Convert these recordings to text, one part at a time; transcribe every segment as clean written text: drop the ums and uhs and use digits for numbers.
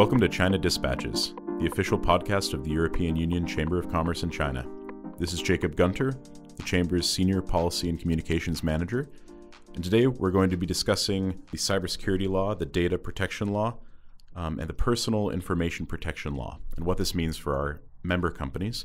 Welcome to China Dispatches, the official podcast of the European Union Chamber of Commerce in China. This is Jacob Gunter, the Chamber's Senior Policy and Communications Manager, and today we're going to be discussing the Cybersecurity Law, the Data Protection Law, and the Personal Information Protection Law, and what this means for our member companies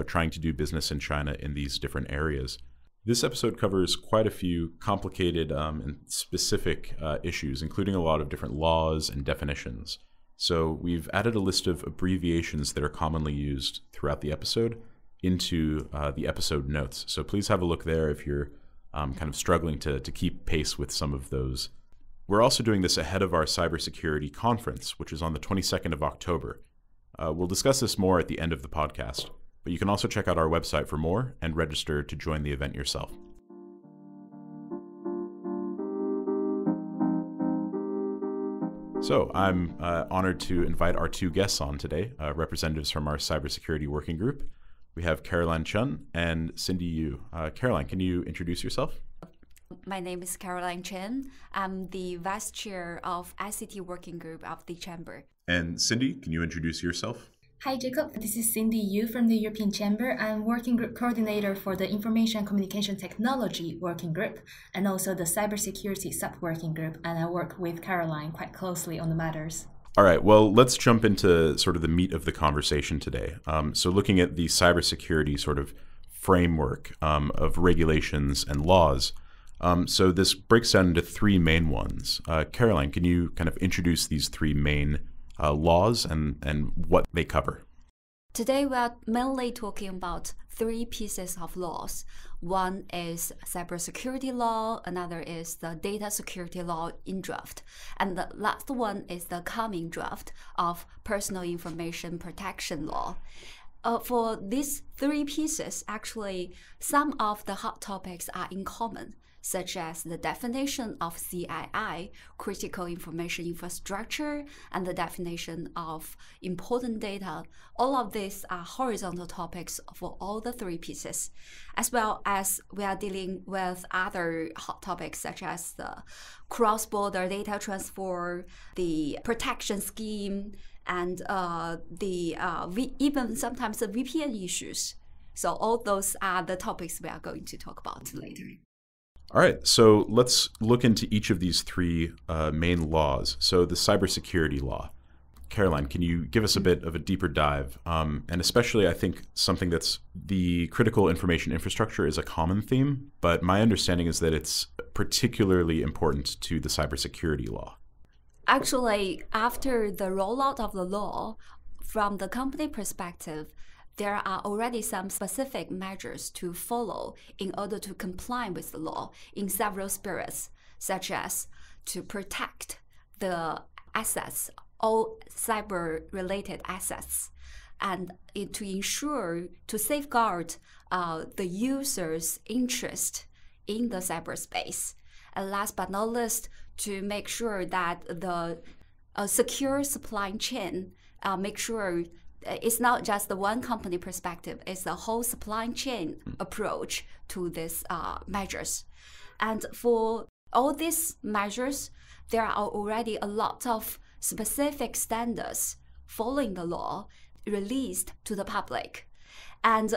trying to do business in China in these different areas. This episode covers quite a few complicated and specific issues, including a lot of different laws and definitions. So we've added a list of abbreviations that are commonly used throughout the episode into the episode notes. So please have a look there if you're kind of struggling to keep pace with some of those. We're also doing this ahead of our cybersecurity conference, which is on the 22nd of October. We'll discuss this more at the end of the podcast, but you can also check out our website for more and register to join the event yourself. So I'm honored to invite our two guests on today, representatives from our Cybersecurity Working Group. We have Caroline Chen and Cindi Yu. Caroline, can you introduce yourself? My name is Caroline Chen. I'm the Vice Chair of ICT Working Group of the Chamber. And Cindi, can you introduce yourself? Hi Jacob, this is Cindi Yu from the European Chamber. I'm Working Group Coordinator for the Information and Communication Technology Working Group and also the Cybersecurity Sub-Working Group, and I work with Caroline quite closely on the matters. All right, well, let's jump into sort of the meat of the conversation today. So looking at the cybersecurity sort of framework of regulations and laws. So this breaks down into three main ones. Caroline, can you kind of introduce these three main laws and what they cover? Today we are mainly talking about three pieces of laws. One is Cybersecurity Law, another is the Data Security Law in draft, and the last one is the coming draft of Personal Information Protection Law. For these three pieces, actually, some of the hot topics are in common, such as the definition of CII, critical information infrastructure, and the definition of important data. All of these are horizontal topics for all the three pieces, as well as we are dealing with other hot topics such as the cross-border data transfer, the protection scheme, and even sometimes the VPN issues. So all those are the topics we are going to talk about later. All right, so let's look into each of these three main laws. So the Cybersecurity Law. Caroline, can you give us a bit of a deeper dive? And especially, I think, something that's the critical information infrastructure is a common theme, but my understanding is that it's particularly important to the Cybersecurity Law. Actually, after the rollout of the law, from the company perspective, there are already some specific measures to follow in order to comply with the law in several spirits, such as to protect the assets, all cyber-related assets, and to safeguard the user's interest in the cyberspace. And last but not least, to make sure that the secure supply chain, make sure it's not just the one company perspective, it's the whole supply chain approach to these measures. And for all these measures, there are already a lot of specific standards following the law released to the public. And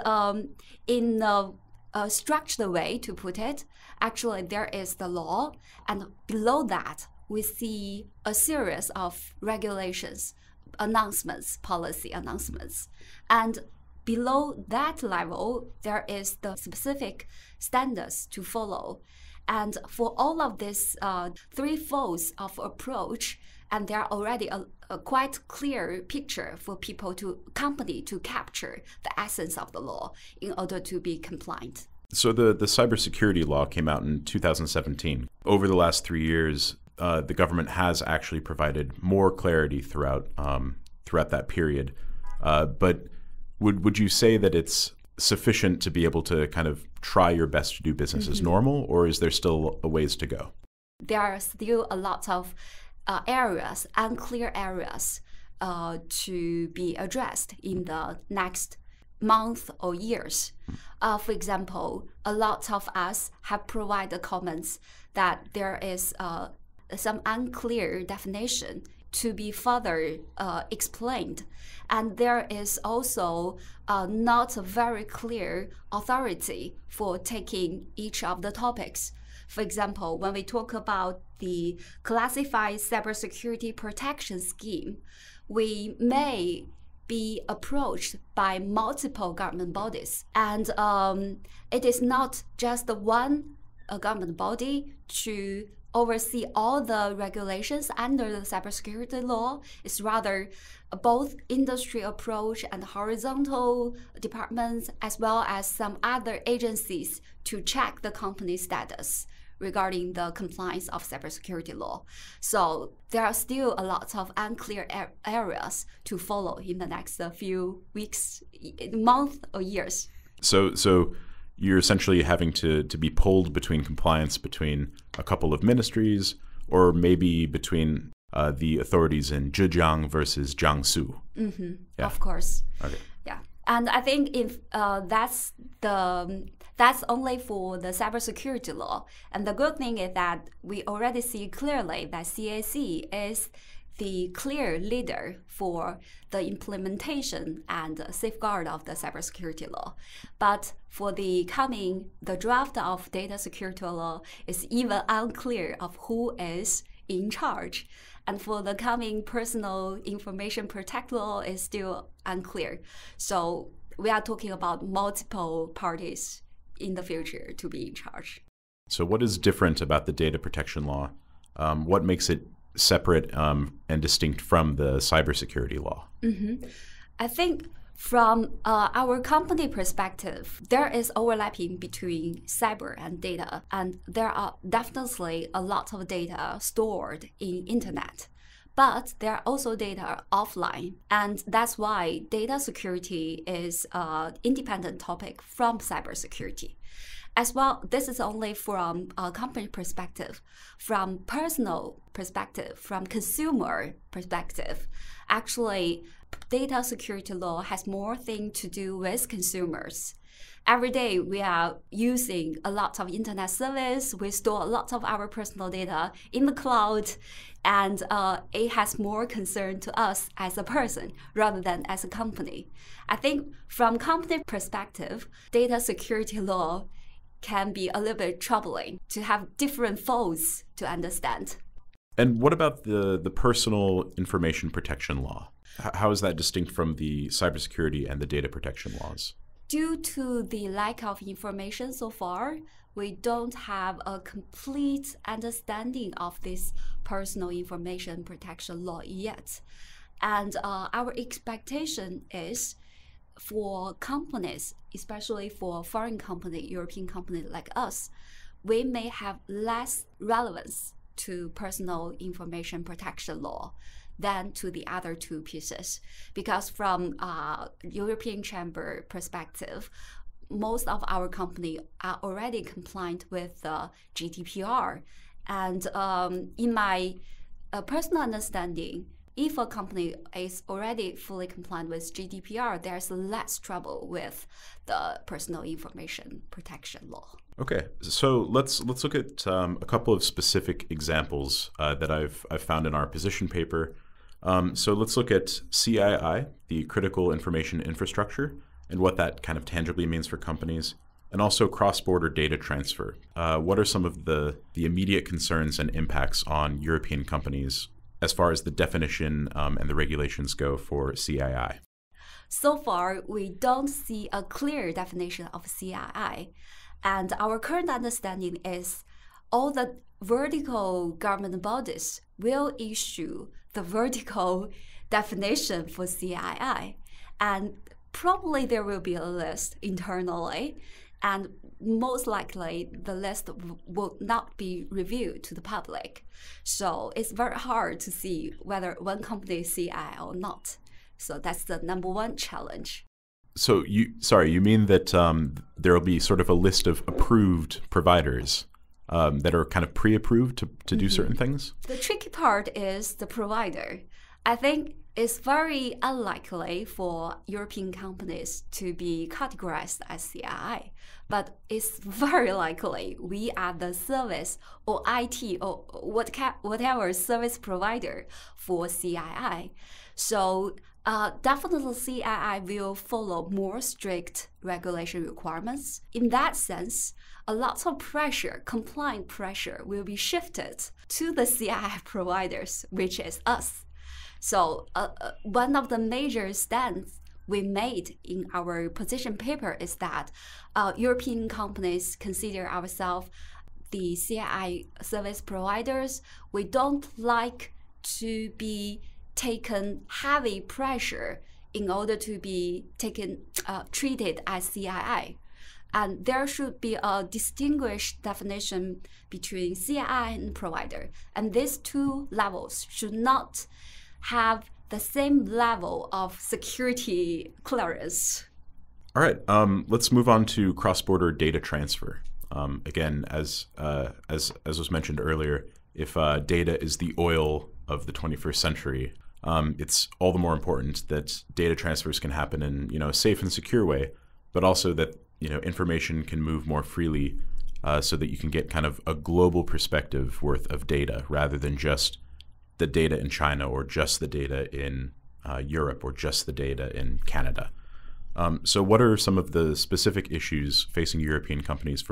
in a structured way, to put it, actually there is the law, and below that, we see a series of regulations, policy announcements. And below that level, there is the specific standards to follow. And for all of these three folds of approach, and there are already a quite clear picture for company to capture the essence of the law in order to be compliant. So the Cybersecurity Law came out in 2017. Over the last 3 years, the government has actually provided more clarity throughout that period. But would you say that it's sufficient to be able to kind of try your best to do business as normal, or is there still a ways to go? There are still a lot of unclear areas to be addressed in the next month or years. For example, a lot of us have provided comments that there is some unclear definition to be further explained. And there is also not a very clear authority for taking each of the topics. For example, when we talk about the classified cybersecurity protection scheme, we may be approached by multiple government bodies. And it is not just the one government body to oversee all the regulations under the cybersecurity law. It's rather both industry approach and horizontal departments, as well as some other agencies to check the company status regarding the compliance of cybersecurity law. So there are still a lot of unclear areas to follow in the next few weeks, months, or years. So you're essentially having to be pulled between compliance between a couple of ministries, or maybe between the authorities in Zhejiang versus Jiangsu. Mm-hmm. Yeah. Of course. Okay. Yeah. And I think if that's only for the cybersecurity law. And the good thing is that we already see clearly that CAC is the clear leader for the implementation and safeguard of the cybersecurity law. But for the draft of data security law is even unclear of who is in charge. And for the coming personal information protect law is still unclear. So we are talking about multiple parties in the future to be in charge. So what is different about the data protection law? What makes it separate and distinct from the cybersecurity law? Mm-hmm. I think from our company perspective, there is overlapping between cyber and data, and there are definitely a lot of data stored in internet. But there are also data offline, and that's why data security is an independent topic from cybersecurity. As well, this is only from a company perspective. From personal perspective, from consumer perspective, actually, data security law has more thing to do with consumers. Every day, we are using a lot of internet service. We store a lot of our personal data in the cloud, and it has more concern to us as a person rather than as a company. I think from company perspective, data security law can be a little bit troubling to have different folds to understand. And what about the personal information protection law? How is that distinct from the cybersecurity and the data protection laws? Due to the lack of information so far, we don't have a complete understanding of this personal information protection law yet. And our expectation is for companies, especially for foreign company, European company like us, we may have less relevance to personal information protection law than to the other two pieces. Because from European Chamber perspective, most of our company are already compliant with the GDPR. And in my personal understanding, if a company is already fully compliant with GDPR, there's less trouble with the personal information protection law. Okay, so let's look at a couple of specific examples that I've found in our position paper. So let's look at CII, the critical information infrastructure, and what that kind of tangibly means for companies, and also cross-border data transfer. What are some of the immediate concerns and impacts on European companies as far as the definition and the regulations go for CII? So far, we don't see a clear definition of CII. And our current understanding is all the vertical government bodies will issue the vertical definition for CII. And probably there will be a list internally, and most likely the list will not be reviewed to the public. So it's very hard to see whether one company is CII or not. So that's the number one challenge. So you mean that there will be sort of a list of approved providers that are kind of pre-approved to do certain things? The tricky part is the provider. I think it's very unlikely for European companies to be categorized as CII, but it's very likely we are the service or IT or whatever service provider for CII. So definitely CII will follow more strict regulation requirements. In that sense, a lot of pressure, compliant pressure, will be shifted to the CII providers, which is us. So one of the major stands we made in our position paper is that European companies consider ourselves the CII service providers. We don't like to be taken heavy pressure in order to be treated as CII. And there should be a distinguished definition between CII and provider. And these two levels should not have the same level of security clearance. All right, let's move on to cross-border data transfer. Again, as was mentioned earlier, if data is the oil of the 21st century, it's all the more important that data transfers can happen in a safe and secure way, but also that information can move more freely, so that you can get kind of a global perspective worth of data rather than just the data in China or just the data in Europe or just the data in Canada. So what are some of the specific issues facing European companies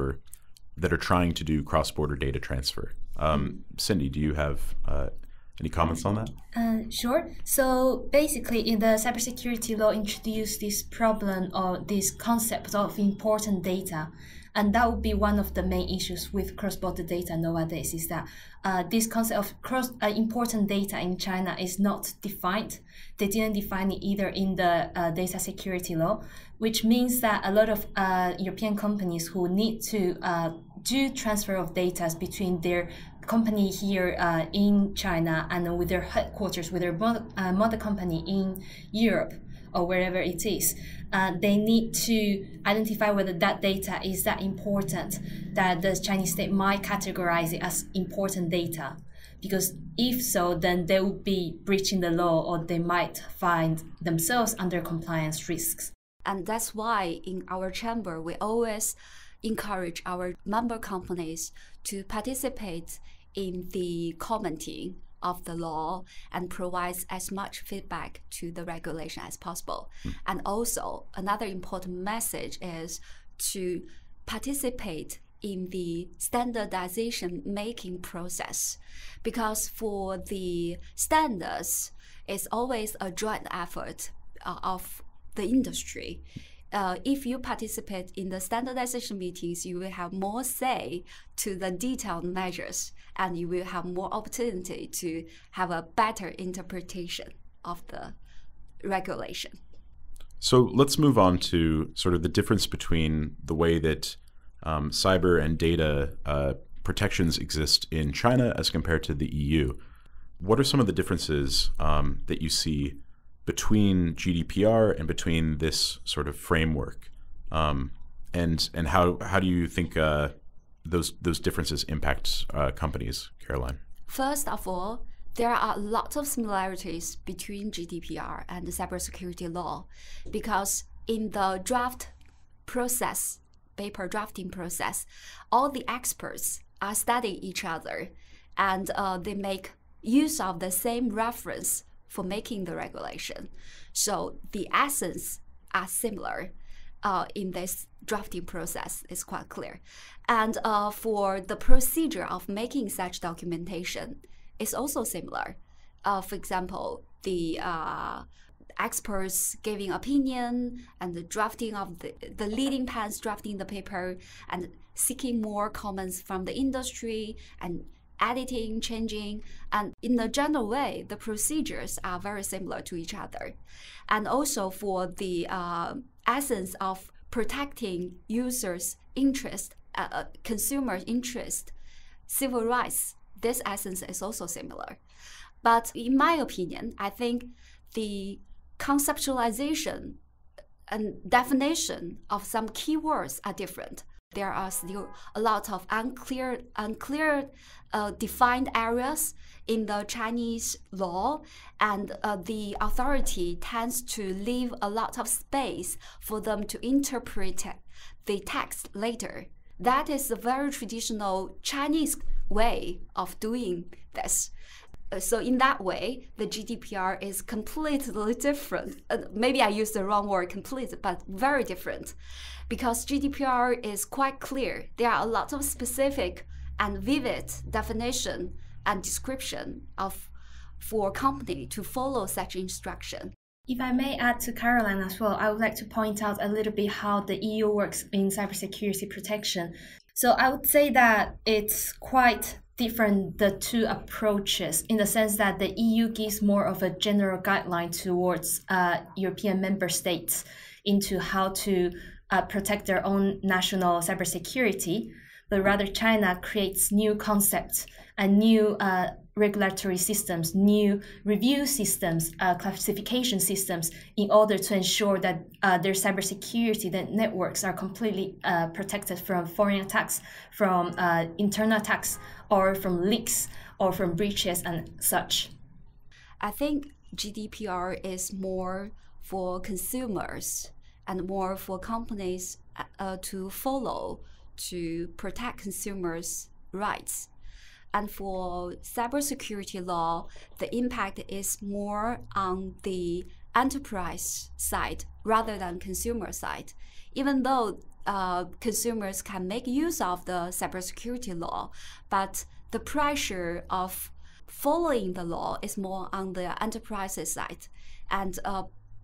that are trying to do cross-border data transfer? Cindi, do you have any comments on that? Sure. So basically, in the Cybersecurity Law introduced this problem or this concept of important data. And that would be one of the main issues with cross-border data nowadays, is that this concept of important data in China is not defined. They didn't define it either in the data security law, which means that a lot of European companies who need to do transfer of data between their company here in China and with their headquarters, with their mother company in Europe or wherever it is, they need to identify whether that data is that important that the Chinese state might categorize it as important data. Because if so, then they will be breaching the law or they might find themselves under compliance risks. And that's why in our chamber, we always encourage our member companies to participate in the commenting of the law and provides as much feedback to the regulation as possible. And also, another important message is to participate in the standardization making process, because for the standards, it's always a joint effort of the industry. If you participate in the standardization meetings, you will have more say to the detailed measures, and you will have more opportunity to have a better interpretation of the regulation. So let's move on to sort of the difference between the way that cyber and data protections exist in China as compared to the EU. What are some of the differences that you see between GDPR and between this sort of framework, and how do you think those differences impact companies, Caroline? First of all, there are lots of similarities between GDPR and the Cybersecurity Law, because in the draft process, paper drafting process, all the experts are studying each other, and they make use of the same reference for making the regulation. So the essence are similar in this drafting process, is quite clear. And for the procedure of making such documentation is also similar. For example, the experts giving opinion and the drafting of the leading pens drafting the paper and seeking more comments from the industry and editing, changing, and in a general way, the procedures are very similar to each other. And also for the essence of protecting users' interest, consumer interest, civil rights, this essence is also similar. But in my opinion, I think the conceptualization and definition of some keywords are different. there are still a lot of unclear defined areas in the Chinese law, and the authority tends to leave a lot of space for them to interpret the text later. That is a very traditional Chinese way of doing this. So in that way, the GDPR is completely different. Maybe I used the wrong word, complete, but very different. Because GDPR is quite clear. There are a lot of specific and vivid definition and description for company to follow such instruction. If I may add to Caroline as well, I would like to point out a little bit how the EU works in cybersecurity protection. So I would say that it's quite different, the two approaches, in the sense that the EU gives more of a general guideline towards European member states into how to protect their own national cybersecurity, but rather China creates new concepts and new regulatory systems, new review systems, classification systems, in order to ensure that their cybersecurity, the networks are completely protected from foreign attacks, from internal attacks, or from leaks, or from breaches and such. I think GDPR is more for consumers and more for companies to follow to protect consumers' rights. And for cybersecurity law, the impact is more on the enterprise side rather than consumer side. Even though consumers can make use of the cybersecurity law, but the pressure of following the law is more on the enterprise side. And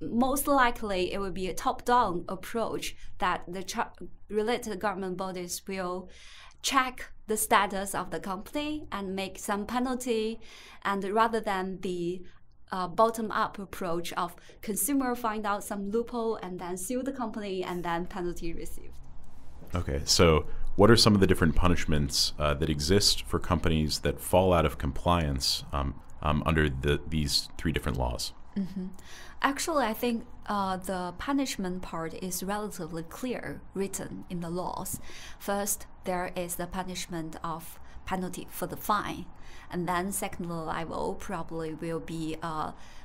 most likely, it will be a top-down approach that the related government bodies will check the status of the company and make some penalty, and rather than the bottom-up approach of consumer find out some loophole and then sue the company and then penalty received. Okay, so what are some of the different punishments that exist for companies that fall out of compliance under these three different laws? Mm-hmm. Actually, I think the punishment part is relatively clear, written in the laws. First, there is the punishment of penalty for the fine. And then second level probably will be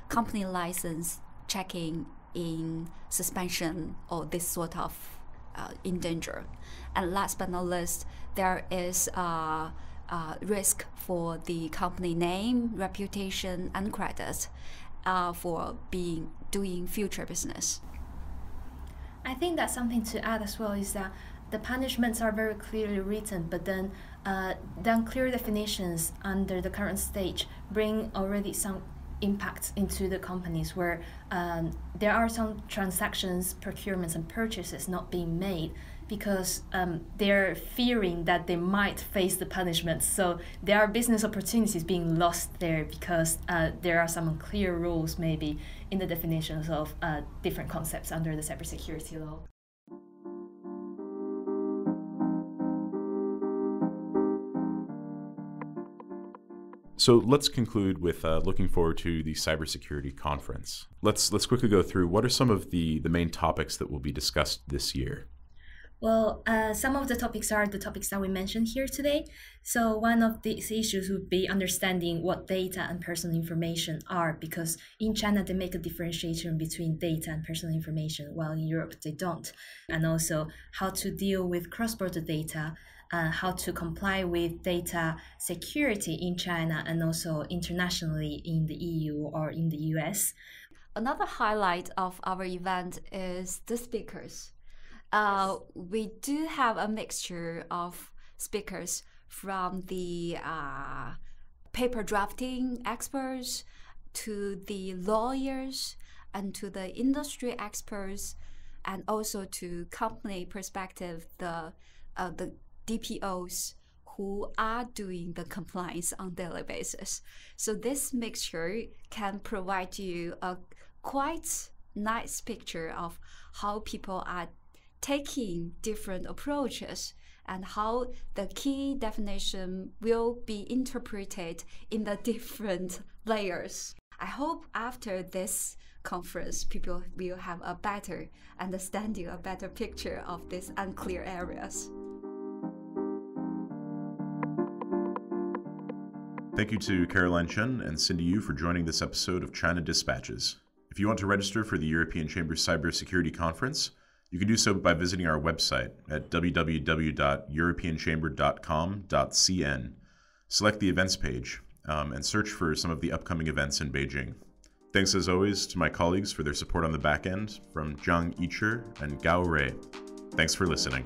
company license checking in suspension or this sort of in danger. And last but not least, there is risk for the company name, reputation, and credit for doing future business. I think that something to add as well is that the punishments are very clearly written, but then clear definitions under the current stage bring already some impacts into the companies where there are some transactions, procurements, and purchases not being made because they're fearing that they might face the punishment. So there are business opportunities being lost there because there are some unclear rules maybe in the definitions of different concepts under the cybersecurity law. So let's conclude with looking forward to the cybersecurity conference. Let's quickly go through what are some of the main topics that will be discussed this year. Well, some of the topics are the topics that we mentioned here today. So one of these issues would be understanding what data and personal information are, because in China they make a differentiation between data and personal information, while in Europe they don't. And also how to deal with cross-border data, how to comply with data security in China and also internationally in the EU or in the US. Another highlight of our event is the speakers. We do have a mixture of speakers from the paper drafting experts to the lawyers and to the industry experts, and also to company perspective, the DPOs who are doing the compliance on daily basis. So this mixture can provide you a quite nice picture of how people are taking different approaches and how the key definition will be interpreted in the different layers. I hope after this conference, people will have a better understanding, a better picture of these unclear areas. Thank you to Caroline Chen and Cindi Yu for joining this episode of China Dispatches. If you want to register for the European Chamber's Cybersecurity Conference, you can do so by visiting our website at www.europeanchamber.com.cn. Select the events page and search for some of the upcoming events in Beijing. Thanks as always to my colleagues for their support on the back end, from Zhang Yicher and Gao Rei. Thanks for listening.